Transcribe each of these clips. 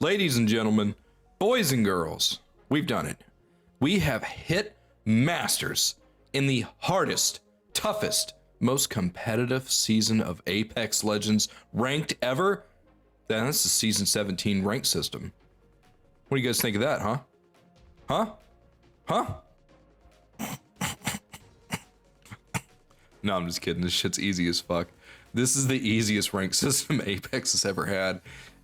Ladies and gentlemen, boys and girls, we've done it. We have hit masters in the hardest, toughest, most competitive season of Apex Legends ranked ever. That's the season 17 rank system. What do you guys think of that, huh? Huh? No, I'm just kidding. This shit's easy as fuck. This is the easiest rank system Apex has ever had.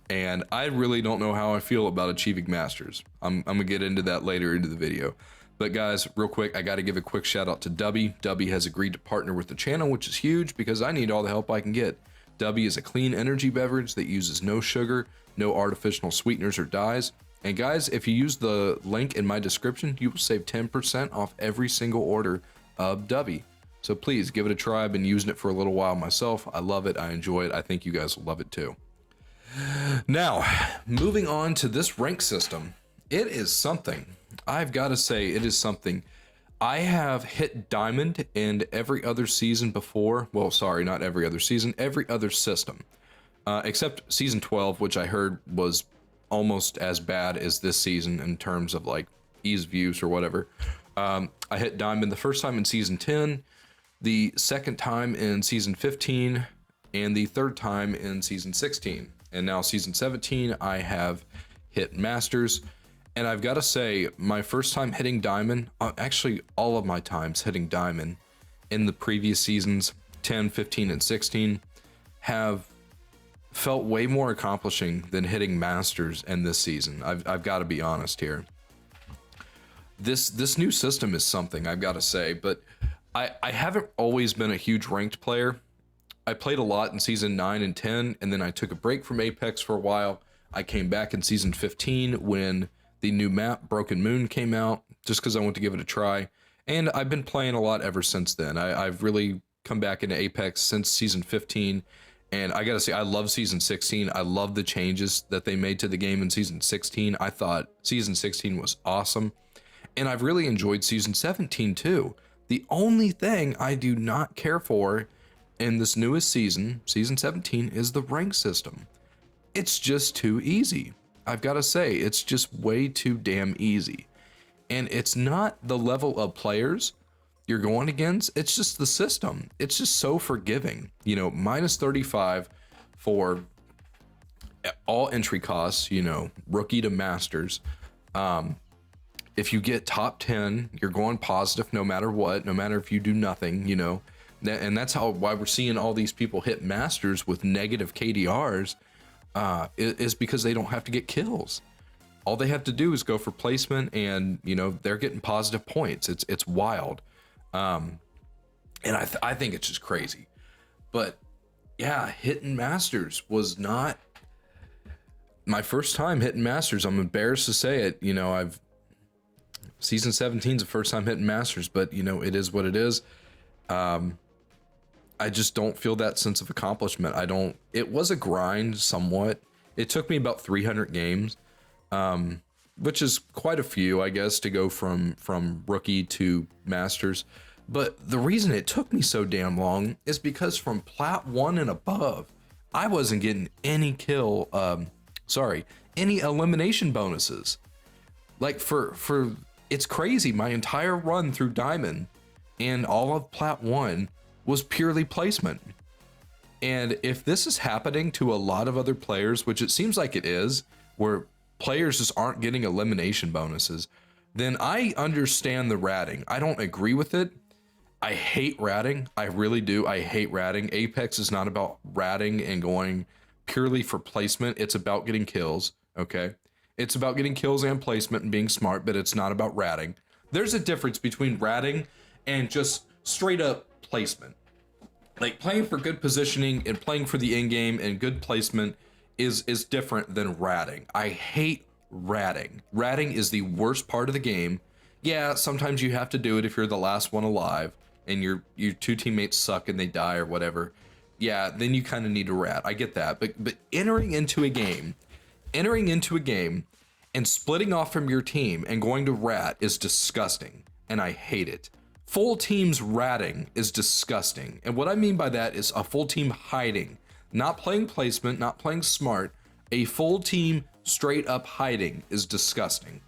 And I really don't know how I feel about achieving masters. I'm gonna get into that later into the video. But guys, real quick, I gotta give a quick shout out to Dubby. Dubby has agreed to partner with the channel, which is huge because I need all the help I can get. Dubby is a clean energy beverage that uses no sugar, no artificial sweeteners or dyes. And guys, if you use the link in my description, you will save 10% off every single order of Dubby. So please give it a try. I've been using it for a little while myself. I love it. I enjoy it. I think you guys will love it too. Now, moving on to this rank system, it is something. I've got to say, it is something. I have hit diamond in every other season before. Well, sorry, not every other season, every other system, except season 12, which I heard was almost as bad as this season in terms of like ease of use or whatever. I hit diamond the first time in season 10, the second time in season 15, and the third time in season 16. And now season 17, I have hit masters. And I've got to say, my first time hitting diamond, actually all of my times hitting diamond in the previous seasons, 10, 15, and 16, have felt way more accomplishing than hitting masters in this season. I've got to be honest here. This new system is something, I've got to say, but I haven't always been a huge ranked player. I played a lot in season 9 and 10, and then I took a break from Apex for a while. I came back in season 15 when the new map, Broken Moon, came out, just because I wanted to give it a try. And I've been playing a lot ever since then. I've really come back into Apex since season 15, and I gotta say, I love season 16. I love the changes that they made to the game in season 16. I thought season 16 was awesome, and I've really enjoyed season 17 too. The only thing I do not care for in this newest season, season 17, is the rank system. It's just too easy. I've got to say, it's just way too damn easy. And it's not the level of players you're going against, it's just the system. It's just so forgiving. You know, minus 35 for all entry costs, you know, rookie to masters. If you get top 10, you're going positive no matter what, no matter if you do nothing, you know. And that's why we're seeing all these people hit masters with negative KDRs, is because they don't have to get kills. All they have to do is go for placement, and you know they're getting positive points. It's wild, and I think it's just crazy. But yeah, hitting masters was not my first time hitting masters. I'm embarrassed to say it. You know, season 17 is the first time hitting masters, but you know it is what it is. I just don't feel that sense of accomplishment. It was a grind somewhat. It took me about 300 games, which is quite a few, I guess, to go from rookie to masters. But the reason it took me so damn long is because from plat 1 and above, I wasn't getting any any elimination bonuses. Like it's crazy. My entire run through diamond and all of plat 1 was purely placement. And if this is happening to a lot of other players, which it seems like it is, where players just aren't getting elimination bonuses, then I understand the ratting. I don't agree with it. I hate ratting. I really do. I hate ratting. Apex is not about ratting and going purely for placement. It's about getting kills, okay? It's about getting kills and placement and being smart, but it's not about ratting. There's a difference between ratting and just straight up placement. Like playing for good positioning and playing for the end game and good placement is different than ratting. I hate ratting. Ratting is the worst part of the game. Yeah, sometimes you have to do it if you're the last one alive and your two teammates suck and they die or whatever. Yeah, then you kind of need to rat. I get that. But entering into a game and splitting off from your team and going to rat is disgusting, and I hate it. Full teams ratting is disgusting. And what I mean by that is a full team hiding, not playing placement, not playing smart, a full team straight up hiding is disgusting.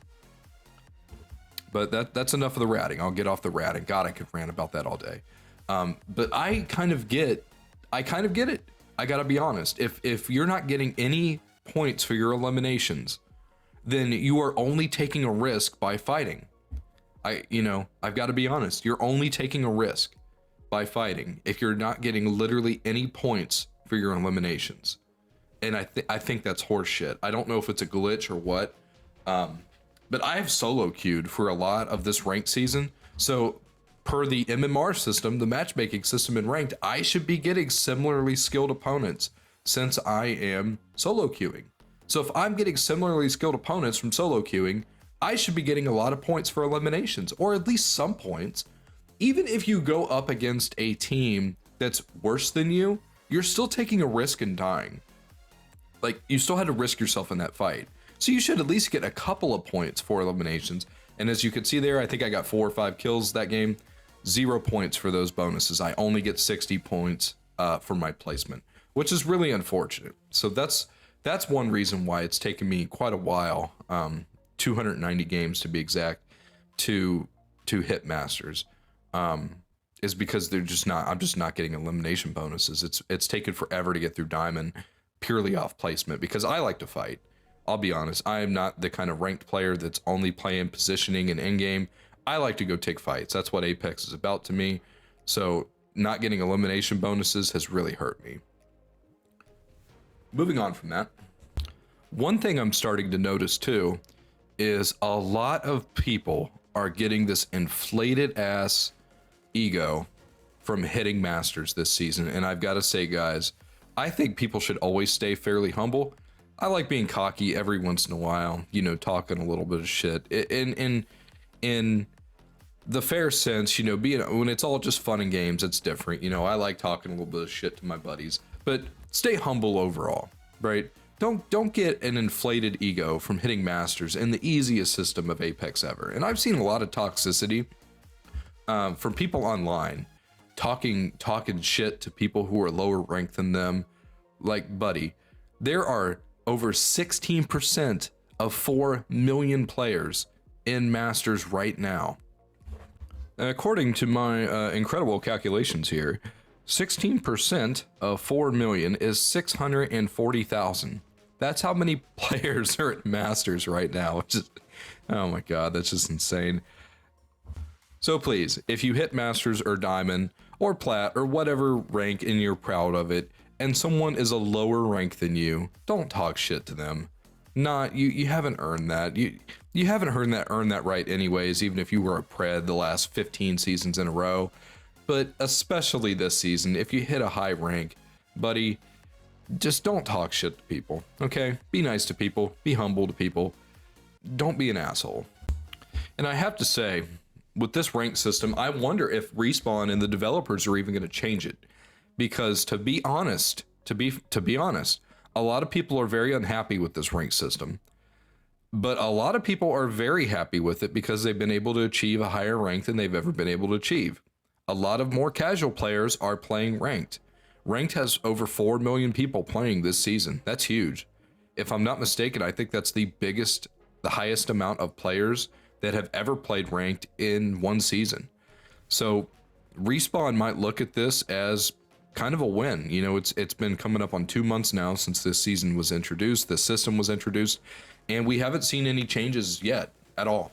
But that's enough of the ratting. I'll get off the ratting. God, I could rant about that all day. But I kind of get it. I gotta be honest. If you're not getting any points for your eliminations, then you are only taking a risk by fighting. I've got to be honest. You're only taking a risk by fighting if you're not getting literally any points for your eliminations. And I think that's horseshit. I don't know if it's a glitch or what. But I have solo queued for a lot of this ranked season. So per the MMR system, the matchmaking system in ranked, I should be getting similarly skilled opponents since I am solo queuing. So if I'm getting similarly skilled opponents from solo queuing, I should be getting a lot of points for eliminations, or at least some points. Even if you go up against a team that's worse than you, you're still taking a risk and dying. Like, you still had to risk yourself in that fight. So you should at least get a couple of points for eliminations. And as you can see there, I think I got 4 or 5 kills that game. 0 points for those bonuses. I only get 60 points for my placement, which is really unfortunate. So that's one reason why it's taken me quite a while, 290 games to be exact, to hit masters. Is because I'm just not getting elimination bonuses. It's taken forever to get through diamond purely off placement because I like to fight. I'll be honest, I am not the kind of ranked player that's only playing positioning and endgame. I like to go take fights. That's what Apex is about to me. So not getting elimination bonuses has really hurt me. Moving on from that, one thing I'm starting to notice too is a lot of people are getting this inflated ass ego from hitting masters this season. And I've got to say, guys, I think people should always stay fairly humble. I like being cocky every once in a while, talking a little bit of shit in the fair sense, being when it's all just fun and games, it's different. I like talking a little bit of shit to my buddies, but stay humble overall, right? Don't get an inflated ego from hitting masters in the easiest system of Apex ever. And I've seen a lot of toxicity from people online talking shit to people who are lower ranked than them. Like, buddy, there are over 16% of 4 million players in Masters right now. According to my incredible calculations here, 16% of 4 million is 640,000. That's how many players are at Masters right now, which is, oh my god, that's just insane. So please, if you hit Masters or Diamond or Plat or whatever rank and you're proud of it, and someone is a lower rank than you, don't talk shit to them. You haven't earned that. You haven't earned that right anyways, even if you were a pred the last 15 seasons in a row. But especially this season, if you hit a high rank, buddy, just don't talk shit to people, okay? Be nice to people, be humble to people. Don't be an asshole. And I have to say, with this rank system, I wonder if Respawn and the developers are even going to change it. Because to be honest, a lot of people are very unhappy with this rank system. But a lot of people are very happy with it because they've been able to achieve a higher rank than they've ever been able to achieve. A lot of more casual players are playing ranked. Ranked has over 4 million people playing this season. That's huge. If I'm not mistaken, I think that's the highest amount of players that have ever played ranked in one season. So Respawn might look at this as kind of a win. It's been coming up on 2 months now since this season was introduced, this system was introduced, and we haven't seen any changes yet at all.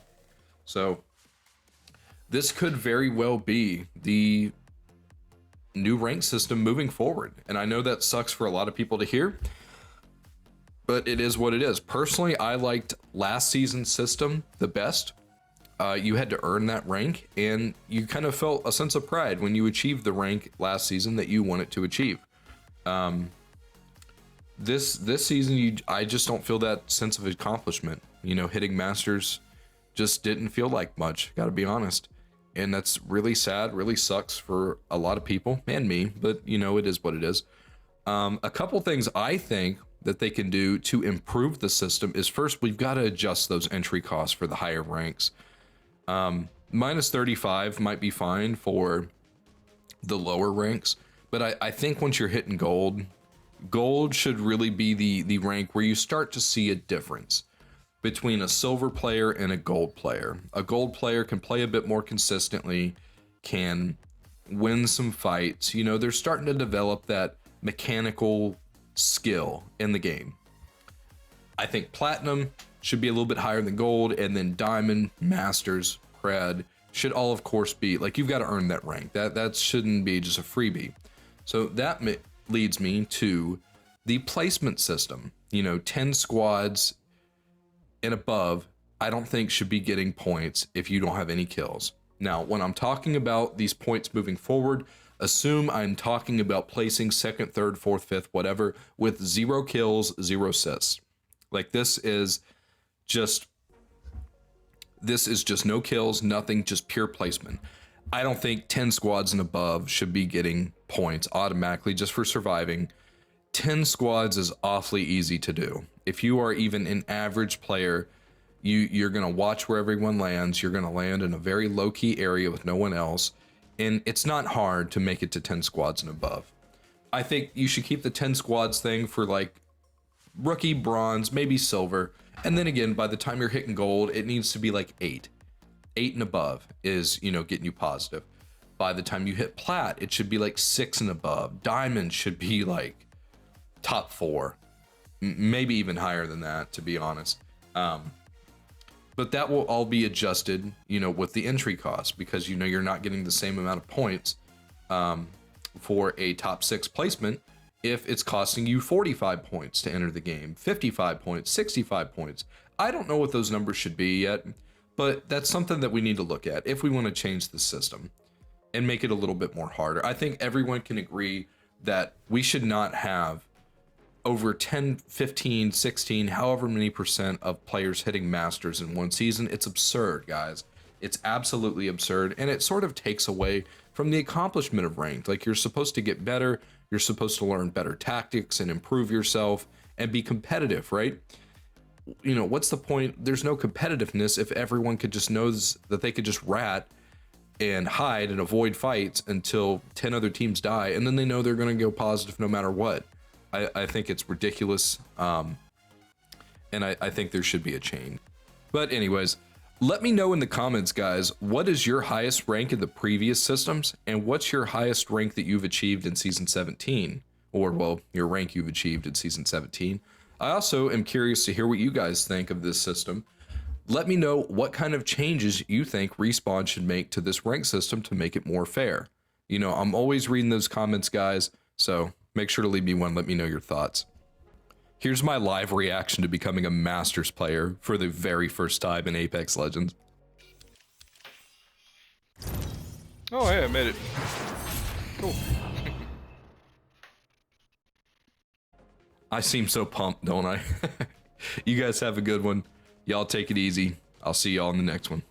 So this could very well be the new rank system moving forward. And I know that sucks for a lot of people to hear, but it is what it is. Personally, I liked last season's system the best. You had to earn that rank, and you kind of felt a sense of pride when you achieved the rank last season that you wanted to achieve. This season, I just don't feel that sense of accomplishment. Hitting Masters just didn't feel like much, gotta be honest. And that's really sad, really sucks for a lot of people, and me, but it is what it is. A couple things I think that they can do to improve the system is, first, we've got to adjust those entry costs for the higher ranks. Minus 35 might be fine for the lower ranks, but I think once you're hitting gold, Gold should really be the rank where you start to see a difference between a silver player and a gold player. A gold player can play a bit more consistently, can win some fights. You know, they're starting to develop that mechanical skill in the game. I think platinum should be a little bit higher than gold, and then diamond, masters, cred should all of course be like, you've got to earn that rank. That shouldn't be just a freebie. So that leads me to the placement system. You know, 10 squads and above, I don't think should be getting points if you don't have any kills. Now, when I'm talking about these points moving forward, assume I'm talking about placing second, third, fourth, fifth, whatever, with 0 kills, 0 assists. Like this is just no kills, nothing, just pure placement. I don't think 10 squads and above should be getting points automatically just for surviving. 10 squads is awfully easy to do. If you are even an average player, you're going to watch where everyone lands. You're going to land in a very low-key area with no one else. And it's not hard to make it to 10 squads and above. I think you should keep the 10 squads thing for like rookie, bronze, maybe silver. And then again, by the time you're hitting gold, it needs to be like 8. 8 and above is, you know, getting you positive. By the time you hit plat, it should be like 6 and above. Diamond should be like top 4, maybe even higher than that, to be honest. But that will all be adjusted, you know, with the entry cost, because, you know, you're not getting the same amount of points for a top 6 placement if it's costing you 45 points to enter the game, 55 points, 65 points. I don't know what those numbers should be yet, but that's something that we need to look at if we want to change the system and make it a little bit more harder. I think everyone can agree that we should not have over 10, 15, 16, however many percent of players hitting masters in one season. It's absurd, guys. It's absolutely absurd, and it sort of takes away from the accomplishment of ranked. Like, you're supposed to get better, you're supposed to learn better tactics and improve yourself and be competitive, right? You know, what's the point? There's no competitiveness if everyone could just know that they could just rat and hide and avoid fights until 10 other teams die, and then they know they're going to go positive no matter what. I think it's ridiculous, and I think there should be a change. But anyways, let me know in the comments, guys, what is your highest rank in the previous systems, and what's your highest rank that you've achieved in Season 17? Or, well, your rank you've achieved in Season 17. I also am curious to hear what you guys think of this system. Let me know what kind of changes you think Respawn should make to this rank system to make it more fair. You know, I'm always reading those comments, guys, so make sure to leave me one. Let me know your thoughts. Here's my live reaction to becoming a Masters player for the very first time in Apex Legends. Oh, hey, I made it. Cool. I seem so pumped, don't I? You guys have a good one. Y'all take it easy. I'll see y'all in the next one.